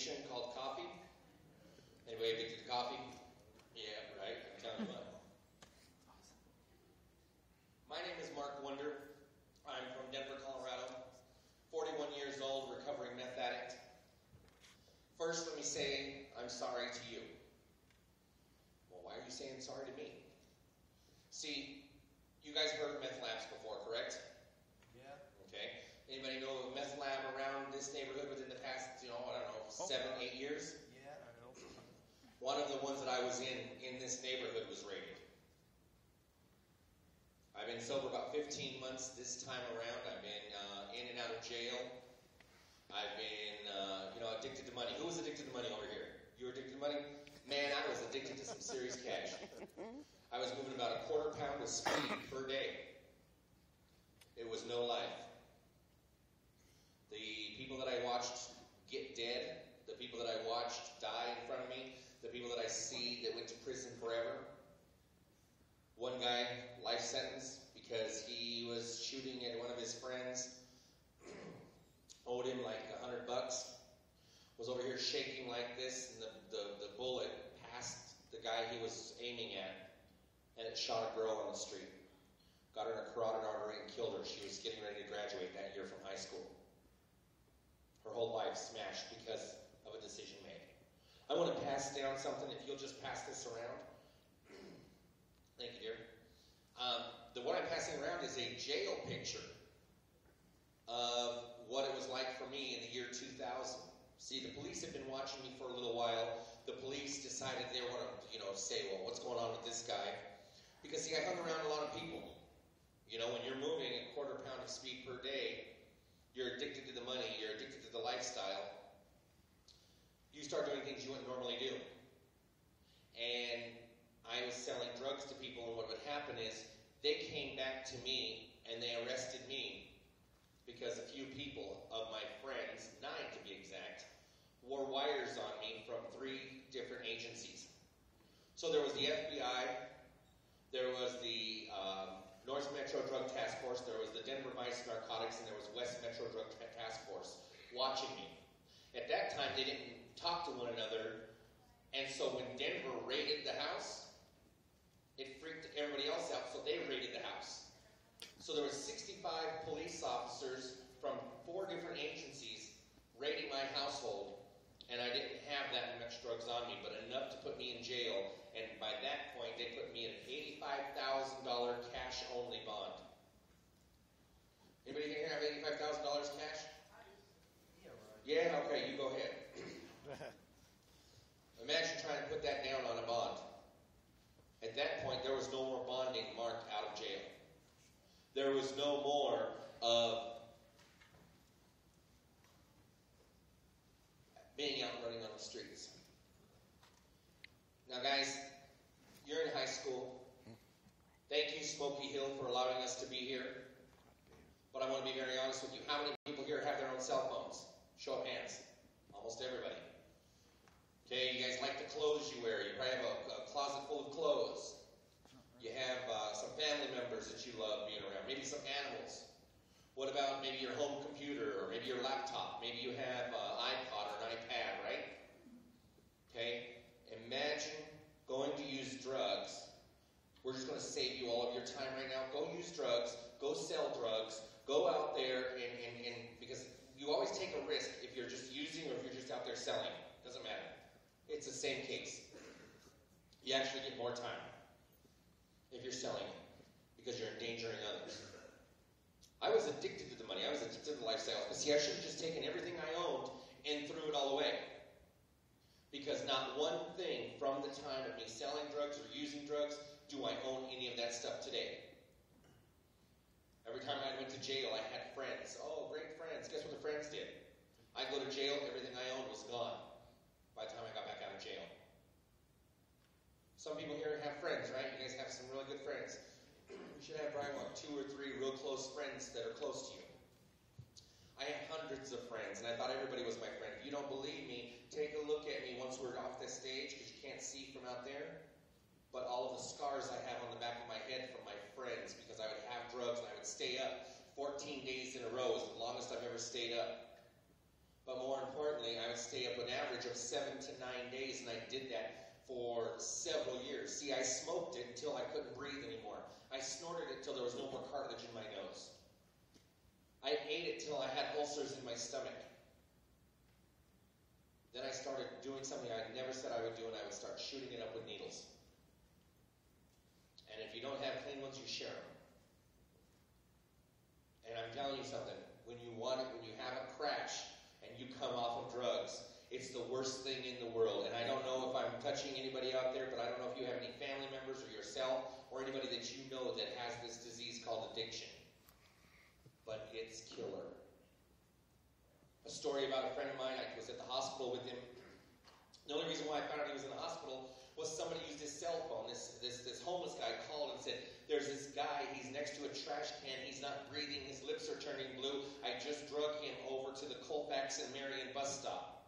addiction called coffee. Anybody addicted to coffee? Yeah, right. I'm telling you what. My name is Mark Wonder. I'm from Denver, Colorado. 41 years old, recovering meth addict. First, let me say I'm sorry to you. Well, why are you saying sorry to me? See, you guys heard of meth labs before, correct? Yeah. Okay. Anybody know of a meth lab around this neighborhood within the past, 7, 8 years? Yeah, I know. One of the ones that I was in this neighborhood was raided. I've been sober about 15 months this time around. I've been in and out of jail. I've been, addicted to money. Who was addicted to money over here? You were addicted to money? Man, I was addicted to some serious cash. I was moving about a quarter pound of speed per day. It was no life. The people that I watched get dead, the people that I watched die in front of me, the people that I see that went to prison forever. One guy, life sentence, because he was shooting at one of his friends, owed him like $100, was over here shaking like this, and the bullet passed the guy he was aiming at, and it shot a girl on the street. Got her in a carotid artery and killed her. She was getting ready to graduate that year from high school. Her whole life smashed because of a decision made. I want to pass down something, if you'll just pass this around. Thank you, dear. What I'm passing around is a jail picture of what it was like for me in the year 2000. See, the police have been watching me for a little while. The police decided they were going to, say, well, what's going on with this guy? Because, see, I hung around a lot of people. When you're moving a quarter pound of speed per day, you're addicted to the money, you're addicted to the lifestyle. You start doing things you wouldn't normally do. And I was selling drugs to people, and what would happen is they came back to me and they arrested me because a few people of my friends, 9 to be exact, wore wires on me from 3 different agencies. So there was the FBI, there was the North Metro Drug Task Force, there was the Denver Vice Narcotics, and there was West Metro Drug Task Force watching me. At that time, they didn't talk to one another, and so when Denver raided the house, it freaked everybody else out, so they raided the house. So there were 65 police officers from 4 different agencies raiding my household, and I didn't have that much drugs on me, but enough to put me in jail, and by that point, they put me in an $85,000 cash-only bond. Anybody here have $85,000 cash? Yeah, right. Yeah? Okay, you go ahead. Imagine trying to put that down on a bond. At that point, there was no more bonding marked out of jail. There was no more of being out running on the streets. Now, guys, you're in high school. Thank you, Smoky Hill, for allowing us to be here. But I want to be very honest with you. How many people here have their own cell phones? Show of hands. Almost everybody. Okay, you guys like the clothes you wear. You probably have a closet full of clothes. You have some family members that you love being around. Maybe some animals. What about maybe your home computer or maybe your laptop? Maybe you have an iPod or an iPad, right? Okay, imagine going to use drugs. We're just going to save you all of your time right now. Go use drugs. Go sell drugs. Go out there and because you always take a risk if you're just using or if you're just out there selling. Doesn't matter. It's the same case. You actually get more time if you're selling it because you're endangering others. I was addicted to the money. I was addicted to the lifestyle. But see, I should have just taken everything I owned and threw it all away. Because not one thing from the time of me selling drugs or using drugs do I own any of that stuff today. Every time I went to jail, I had friends. Oh, great friends. Guess what the friends did? I go to jail, everything I owned was gone by the time I got back out of jail. Some people here have friends, right? You guys have some really good friends. You should have probably 2 or 3 real close friends that are close to you. I have hundreds of friends, and I thought everybody was my friend. If you don't believe me, take a look at me once we're off this stage, because you can't see from out there. But all of the scars I have on the back of my head from my friends, because I would have drugs and I would stay up 14 days in a row is the longest I've ever stayed up. But more importantly, I would stay up an average of 7 to 9 days, and I did that for several years. See, I smoked it until I couldn't breathe anymore. I snorted it until there was no more cartilage in my nose. I ate it till I had ulcers in my stomach. Then I started doing something I never said I would do, and I would start shooting it up with needles. And if you don't have clean ones, you share them. And I'm telling you something, when you have a crash and you come off of drugs, it's the worst thing in the world. And I don't know if I'm touching anybody out there, but I don't know if you have any family members or yourself or anybody that you know that has this disease called addiction. But it's killer. A story about a friend of mine, I was at the hospital with him. The only reason why I found out he was in the hospital was somebody used his cell phone. This homeless guy called and said, there's this guy, he's next to a trash can, he's not breathing, his lips are turning blue. I just drug him over to the Colfax and Marion bus stop.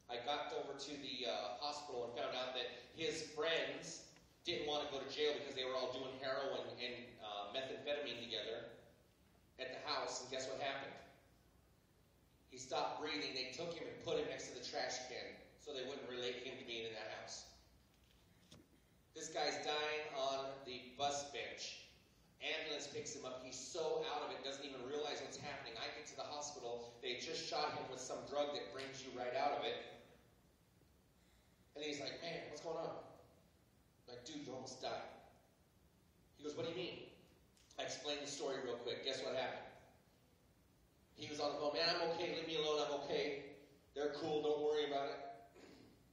I got over to the hospital and found out that his friends didn't want to go to jail because they were all doing heroin and methamphetamine together at the house, and guess what happened? He stopped breathing. They took him and put him next to the trash can so they wouldn't relate him to being in that house. This guy's dying on the bus bench. Ambulance picks him up. He's so out of it, doesn't even realize what's happening. I get to the hospital. They just shot him with some drug that brings you right out of it. And he's like, man, what's going on? I'm like, dude, you almost died. He goes, what do you mean? I explained the story real quick. Guess what happened? He was on the phone, man, I'm okay, leave me alone, I'm okay. They're cool, don't worry about it.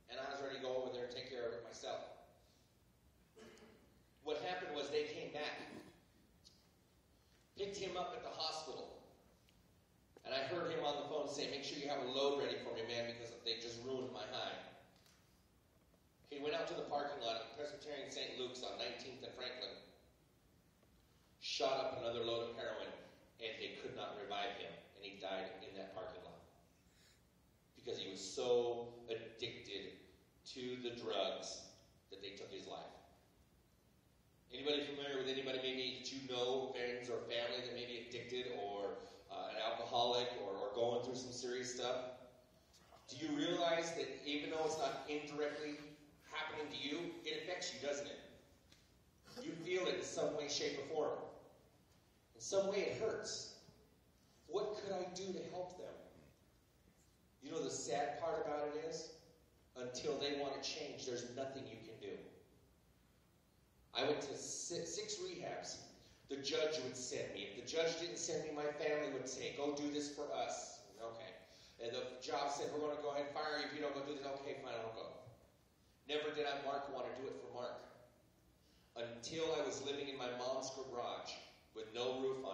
And I was ready to go over there and take care of it myself. What happened was they came back, picked him up at the hospital, and I heard him on the phone say, make sure you have a load ready for me, man, because they just ruined my high. He went out to the parking lot at Presbyterian St. Luke's on 19th and Franklin, shot up another load of heroin, and they could not revive him. And he died in that parking lot. Because he was so addicted to the drugs that they took his life. Anybody familiar with anybody maybe that you know, friends or family that may be addicted or an alcoholic or going through some serious stuff? Do you realize that even though it's not indirectly happening to you, it affects you, doesn't it? You feel it in some way, shape, or form. In some way it hurts. What could I do to help them? You know the sad part about it is, until they want to change, there's nothing you can do. I went to six rehabs. The judge would send me. If the judge didn't send me, my family would say, go do this for us. Okay. And the job said, we're going to go ahead and fire you if you don't go do this. Okay, fine, I'll go. Never did Mark want to do it for Mark. Until I was living in my mom's garage with no roof on it.